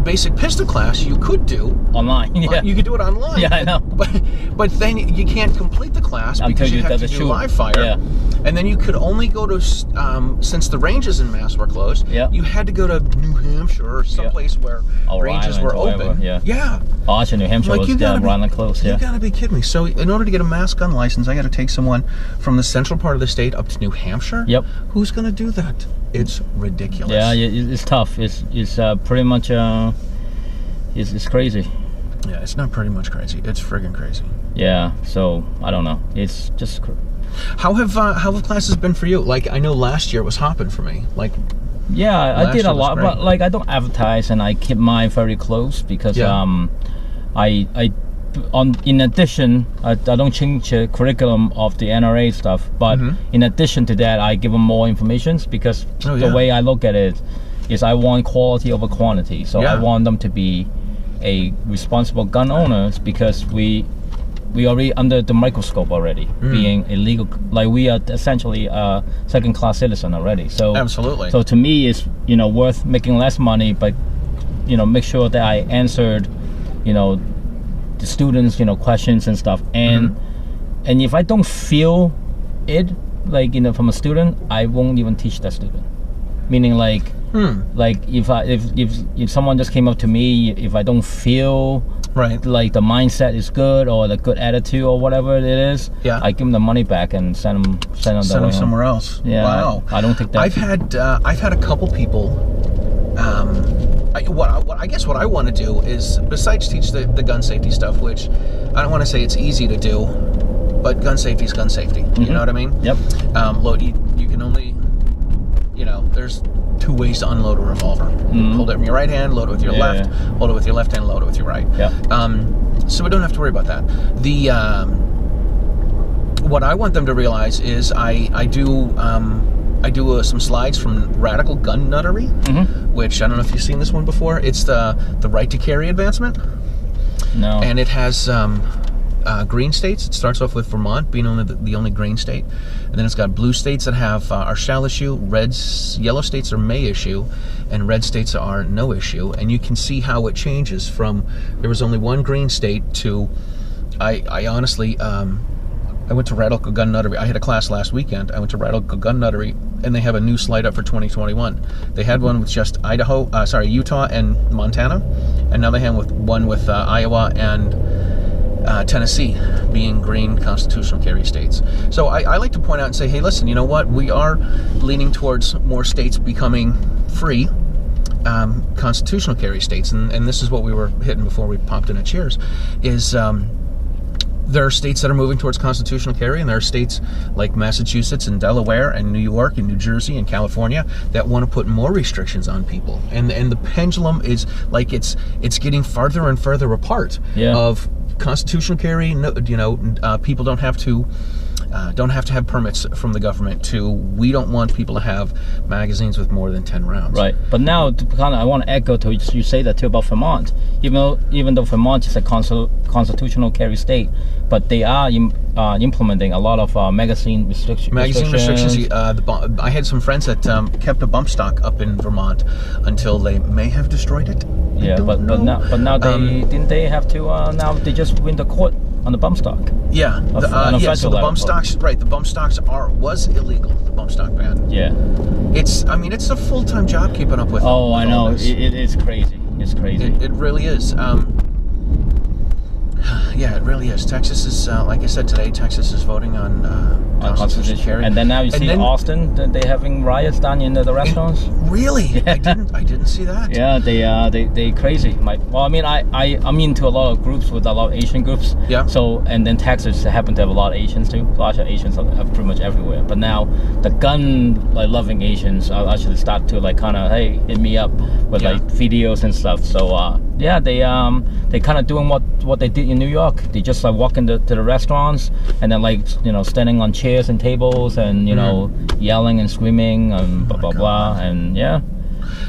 Basic pistol class you could do online. Yeah. You could do it online. Yeah, I know. But then you can't complete the class because you have to do live fire. Yeah. And then you could only go to, since the ranges in Mass were closed, you had to go to New Hampshire or someplace where ranges were open. Yeah. Oh, actually, New Hampshire was rather close. You gotta be kidding me. So in order to get a mass gun license, I got to take someone from the central part of the state up to New Hampshire? Yep. Who's gonna do that? It's ridiculous. Yeah, it's tough. It's pretty much it's crazy. Yeah, it's not pretty much crazy. It's friggin' crazy. Yeah. So I don't know. It's just. How have classes been for you? Like, I know last year was hopping for me. Like. Yeah, I did a lot, but like I don't advertise, and I keep mine very close because in addition, I don't change the curriculum of the NRA stuff, but in addition to that, I give them more information because the way I look at it is I want quality over quantity. So I want them to be a responsible gun owners because we already under the microscope already, being illegal. Like we are essentially a second-class citizen already. So absolutely. So to me, it's worth making less money, but make sure that I answered, the students, questions and stuff. And and if I don't feel it, like from a student, I won't even teach that student. Meaning like if someone just came up to me, if I don't feel like the mindset is good or the good attitude or whatever it is, I give them the money back and send them somewhere else. Yeah. Wow. I don't think that. I've had a couple people. I guess what I want to do is, besides teach the gun safety stuff, which I don't want to say it's easy to do, but gun safety is gun safety. You know what I mean? Yep. Load. You can only, there's 2 ways to unload a revolver. Hold it from your right hand, load it with your left. Hold it with your left hand, load it with your right. Yeah. So we don't have to worry about that. The what I want them to realize is I do some slides from Radical Gun Nuttery, which I don't know if you've seen this one before. It's the right to carry advancement. No. And it has green states. It starts off with Vermont being the only green state, and then it's got blue states that are shall issue, yellow states are may issue, and red states are no issue. And you can see how it changes from there was only one green state to I honestly I went to Radical Gun Nuttery. I had a class last weekend. I went to Radical Gun Nuttery, and they have a new slide up for 2021. They had one with just Utah and Montana, and now they have one with Iowa and Tennessee being green constitutional carry states. So I like to point out and say, hey, listen, you know what? We are leaning towards more states becoming free constitutional carry states, and this is what we were hitting before we popped in at Cheers, is there are states that are moving towards constitutional carry, and there are states like Massachusetts and Delaware and New York and New Jersey and California that want to put more restrictions on people. And the pendulum is like it's getting farther and further apart. Yeah. Of constitutional carry. No, people don't have to have permits from the government to, we don't want people to have magazines with more than 10 rounds. Right. But now, I want to echo to you say that too about Vermont. Even though Vermont is a constitutional carry state, but they are implementing a lot of magazine restrictions. I had some friends that kept a bump stock up in Vermont until they may have destroyed it. Yeah, but now didn't they have to? Now they just win the court on the bump stock. Yeah, so the bump stocks, right? The bump stocks was illegal. The bump stock ban. Yeah, it's a full-time job keeping up with. Oh, I know. It's crazy. It's crazy. It really is. Yeah, it really is. Texas is, like I said today, Texas is voting on constitutional carry. And then now you see Austin, they're having riots down in the restaurants. Really? Yeah. I didn't see that. Yeah, they crazy. I'm into a lot of groups with a lot of Asian groups. Yeah. So, and then Texas happen to have a lot of Asians too. A lot of Asians are pretty much everywhere. But now the gun loving Asians are actually start to hey, hit me up with videos and stuff. So they kind of doing what they did in New York. They just walking to the restaurants and then standing on chairs and tables and yelling and screaming and blah blah. And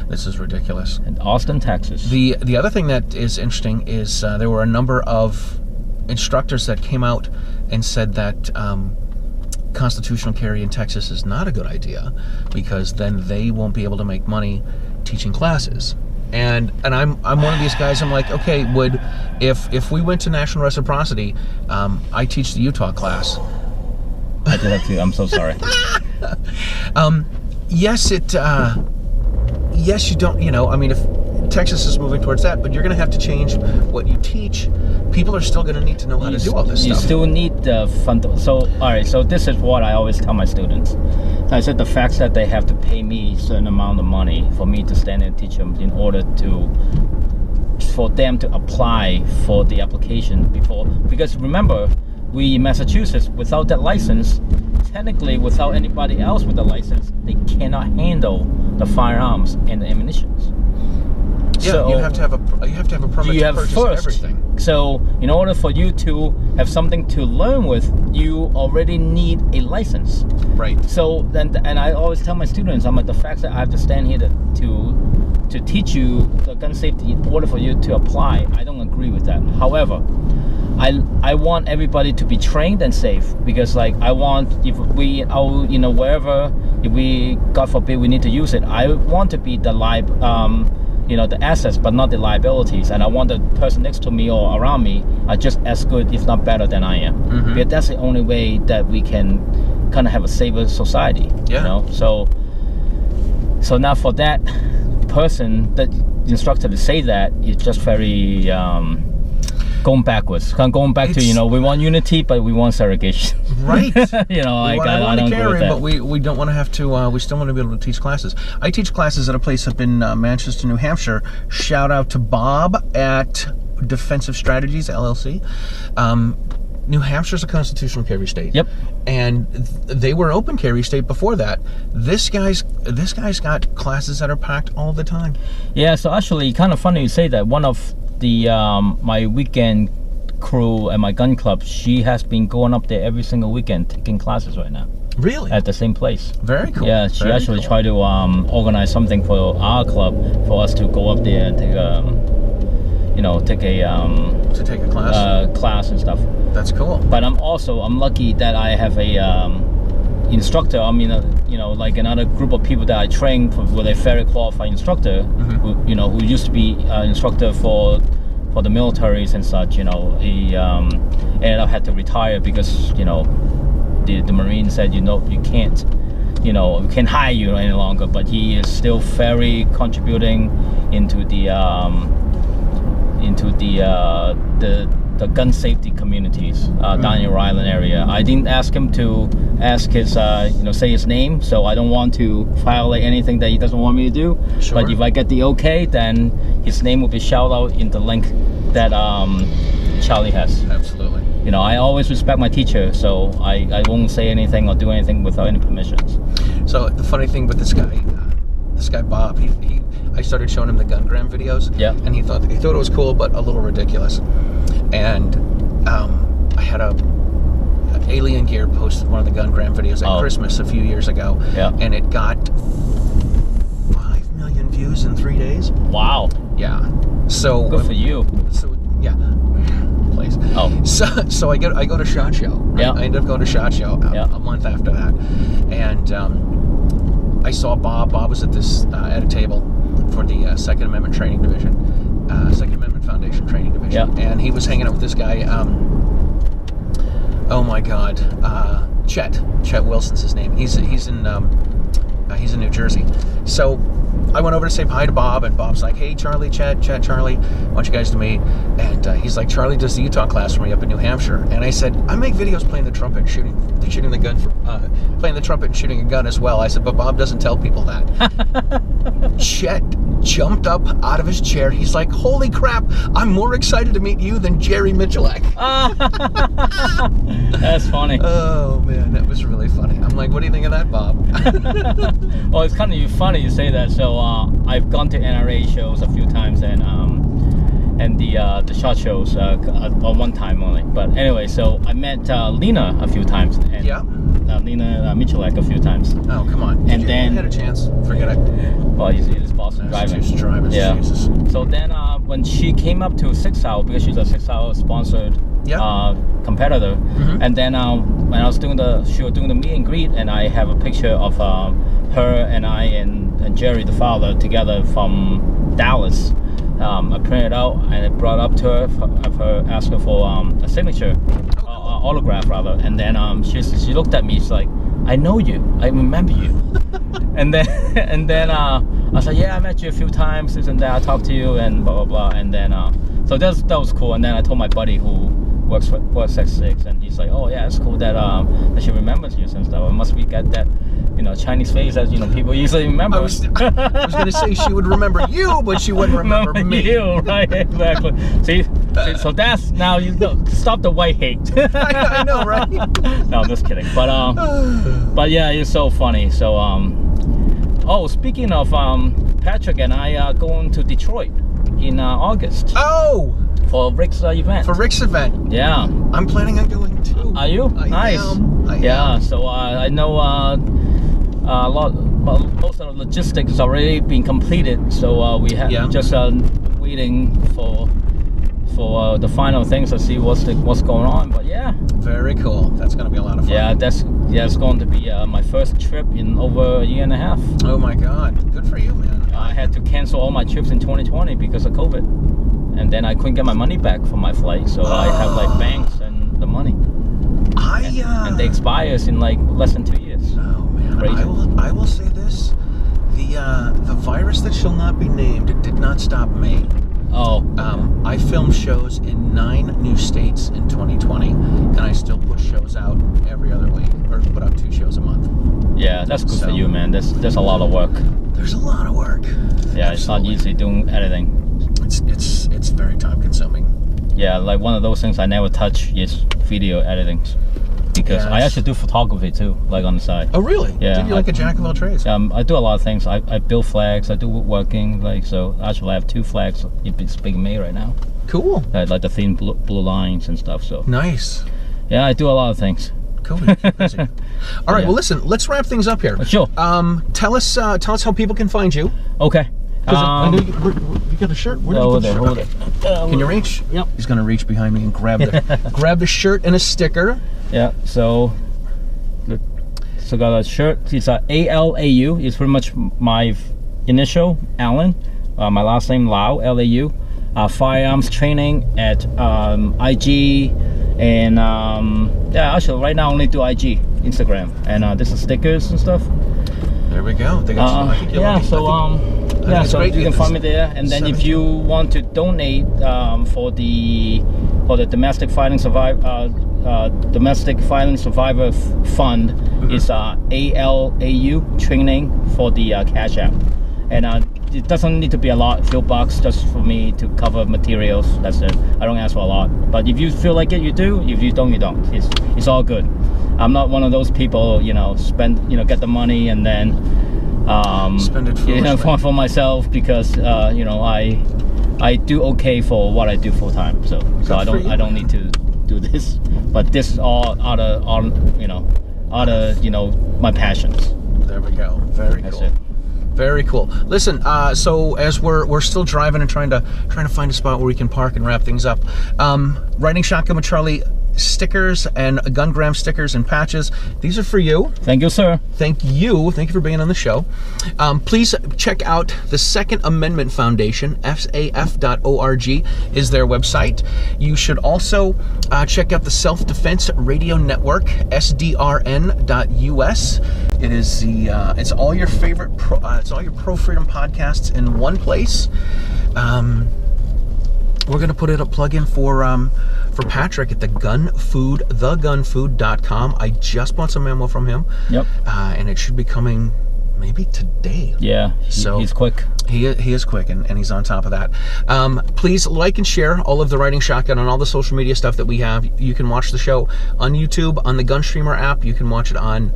this is ridiculous. In Austin, Texas. The other thing that is interesting is there were a number of instructors that came out and said that constitutional carry in Texas is not a good idea because then they won't be able to make money teaching classes. And I'm one of these guys. I'm like, okay, if we went to national reciprocity, I teach the Utah class. I did that too. I'm so sorry. Yes, you don't. If Texas is moving towards that, but you're going to have to change what you teach. People are still going to need to know how to do all this stuff. You still need the fundamental. So, all right. So this is what I always tell my students. I said the fact that they have to pay me a certain amount of money for me to stand and teach them in order for them to apply for the application because remember, we in Massachusetts, without that license, technically without anybody else with the license, they cannot handle the firearms and the ammunitions. Yeah, so you have to have a permit to purchase everything. So in order for you to have something to learn with, you already need a license. Right. So then, and I always tell my students, I'm like, the fact that I have to stand here to teach you the gun safety in order for you to apply, I don't agree with that. However, I want everybody to be trained and safe because I want, if we, God forbid, we need to use it, I want to be the the assets, but not the liabilities. And I want the person next to me or around me are just as good, if not better, than I am. Mm-hmm. Because that's the only way that we can kind of have a safer society. Yeah. So now for that person, that instructor to say that is just very going backwards. Going back to we want unity, but we want segregation. Right. I don't agree with that. But we don't want to have to. We still want to be able to teach classes. I teach classes at a place up in Manchester, New Hampshire. Shout out to Bob at Defensive Strategies LLC. New Hampshire's a constitutional carry state. Yep. And they were open carry state before that. This guy's got classes that are packed all the time. Yeah. So actually, kind of funny you say that. One of the my weekend crew at my gun club, she has been going up there every single weekend taking classes right now. Really? At the same place. Very cool. Yeah, she actually tried to organize something for our club for us to go up there and take take a class. Class and stuff. That's cool. But I'm lucky that I have a instructor. I mean, like another group of people that I train with a very qualified instructor, who used to be instructor for the militaries and such. He ended up had to retire because the Marine said you can't. We can't hire you any longer, but he is still very contributing into the gun safety communities down in Rhode Island area. I didn't ask him to ask his say his name, so I don't want to violate anything that he doesn't want me to do. Sure. But if I get the okay, then his name will be shouted out in the link that Charlie has. Absolutely. I always respect my teacher, so I won't say anything or do anything without any permissions. So the funny thing with this guy Bob, I started showing him the gungram videos, and he thought it was cool, but a little ridiculous. And I had Alien Gear posted one of the gungram videos at Christmas a few years ago, and it got 5 million views in 3 days. Wow. Yeah. So good for you. So yeah. Place. Oh. So I go to SHOT Show. Right? Yeah. I ended up going to SHOT Show a month after that, and I saw Bob. Bob was at a table for the Second Amendment Training Division, Second Amendment Foundation Training Division, and he was hanging out with this guy. Oh my God, Chet Wilson's his name. He's in New Jersey. So I went over to say hi to Bob, and Bob's like, "Hey, Charlie, Chet, Charlie, I want you guys to meet." And he's like, "Charlie does the Utah class for me up in New Hampshire." And I said, "I make videos playing the trumpet, and shooting the gun, playing the trumpet and shooting a gun as well." I said, "But Bob doesn't tell people that." Chet jumped up out of his chair. He's like, "Holy crap! I'm more excited to meet you than Jerry Michalak." That's funny. Oh man, that was really funny. I'm like, "What do you think of that, Bob?" Well, it's kind of funny you say that. So I've gone to NRA shows a few times and the SHOT shows one time only. But anyway, so I met Lena a few times. And, Lena Michalak a few times. Oh, come on. And then had a chance. Forget it. Well, he's Boston driving. Yeah. Jesus. So then when she came up to 6 Hour, because she's a 6 Hour sponsored competitor, and then when I was doing she was doing the meet and greet, and I have a picture of her and I and Jerry, the father, together from Dallas. I printed out and I brought up to her, asked her for a signature, autograph rather, and then she looked at me. She's like, "I know you. I remember you." and then I said, "Yeah, I met you a few times, this and that. I talked to you and blah blah blah." And then so that was cool. And then I told my buddy who works at 6, and he's like, "Oh yeah, it's cool that she remembers you and stuff. Must we get that Chinese face that people usually remember." I was going to say she would remember you, but she wouldn't remember me. You, right? Exactly. See, so that's now stop the white hate. I know, right? No, I'm just kidding. But yeah, it's so funny. So speaking of Patrick and I going to Detroit in August. Oh. For Rick's event. For Rick's event. Yeah. I'm planning on going too. Are you? Nice. I am. So I know most of the logistics has already been completed. So we have just waiting for the final things to see what's going on. But yeah. Very cool. That's going to be a lot of fun. Yeah, it's going to be my first trip in over a year and a half. Oh my God. Good for you, man. I had to cancel all my trips in 2020 because of COVID. And then I couldn't get my money back from my flight, so I have like banks and the money. And they expires in like less than 2 years. Oh man, I will say this: the virus that shall not be named did not stop me. Oh. I filmed shows in 9 new states in 2020, and I still put shows out every other week, or put out 2 shows a month. Yeah, that's good for you, man. There's a lot of work. There's a lot of work. Yeah, Absolutely. It's not easy doing editing. It's very time consuming. Yeah, like one of those things I never touch is video editing, because I actually do photography too, like on the side. Oh really? Yeah. Did you like a jack of all trades? I do a lot of things. I build flags. I do woodworking. So actually I have 2 flags. It's being made right now. Cool. Like the thin blue lines and stuff. So nice. Yeah, I do a lot of things. Cool. Busy. All right. Well, listen. Let's wrap things up here. Sure. Tell us how people can find you. Okay. I know you got a shirt. Where did you put the shirt? Hold it. Can you reach? Yep. He's gonna reach behind me and grab the shirt and a sticker. Yeah. So got a shirt. It's a ALAU. It's pretty much my initial, Alan. My last name Lau, LAU. Firearms training at IG, and yeah, actually right now I only do IG, Instagram, and this is stickers and stuff. There we go. They got some, I think so you can find me there, and then if you want to donate for the domestic violence survivor fund, is ALAU training for the Cash App, and it doesn't need to be a few bucks just for me to cover materials. That's it. I don't ask for a lot, but if you feel like it, you do. If you don't, you don't. It's all good. I'm not one of those people, get the money and then spend it for myself, because I do okay for what I do full time. So I don't need to do this, but this is all out of my passions. There we go. Very cool. That's it. Very cool. Listen, so as we're still driving and trying to find a spot where we can park and wrap things up, Riding Shotgun with Charlie stickers and Gungram stickers and patches. These are for you. Thank you, sir. Thank you for being on the show. Please check out the Second Amendment Foundation, saf.org is their website. You should also check out the Self-Defense Radio Network, sdrn.us. It is it's all your favorite it's all your pro freedom podcasts in one place. We're gonna put a plug in for Patrick at thegunfood.com. I just bought some ammo from him. Yep. And it should be coming maybe today. Yeah. So he's quick. He is quick, and he's on top of that. Please like and share all of the Riding Shotgun on all the social media stuff that we have. You can watch the show on YouTube, on the Gunstreamer app. You can watch it on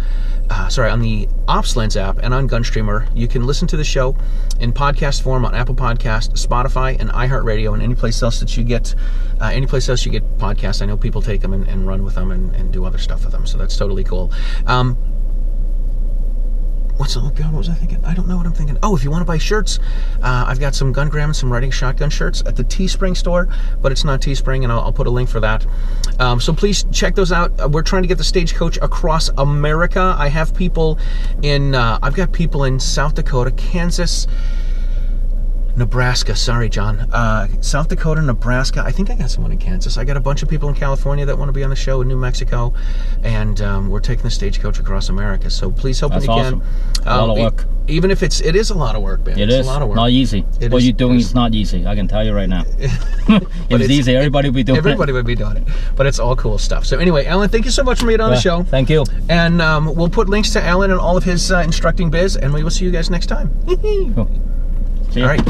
the OpsLens app and on Gunstreamer. You can listen to the show in podcast form on Apple Podcast, Spotify, and iHeartRadio, and any place else you get podcasts. I know people take them and run with them and do other stuff with them, so that's totally cool. What was I thinking? I don't know what I'm thinking. Oh, if you want to buy shirts, I've got some Gungram and some Riding Shotgun shirts at the Teespring store, but it's not Teespring, and I'll put a link for that. So please check those out. We're trying to get the Stagecoach across America. I have people I've got people in South Dakota, Kansas, Nebraska, sorry, John. South Dakota, Nebraska. I think I got someone in Kansas. I got a bunch of people in California that want to be on the show, in New Mexico, and we're taking the Stagecoach across America. So please help when you awesome. can. A lot of work. Even if it is a lot of work, man. It is a lot of work. Not easy. What you're doing is not easy. I can tell you right now. If it's easy, everybody would be doing it. Everybody would be doing it. But it's all cool stuff. So anyway, Alan, thank you so much for being on the show. Thank you. And we'll put links to Alan and all of his instructing biz, and we will see you guys next time. Cool. See you. All right.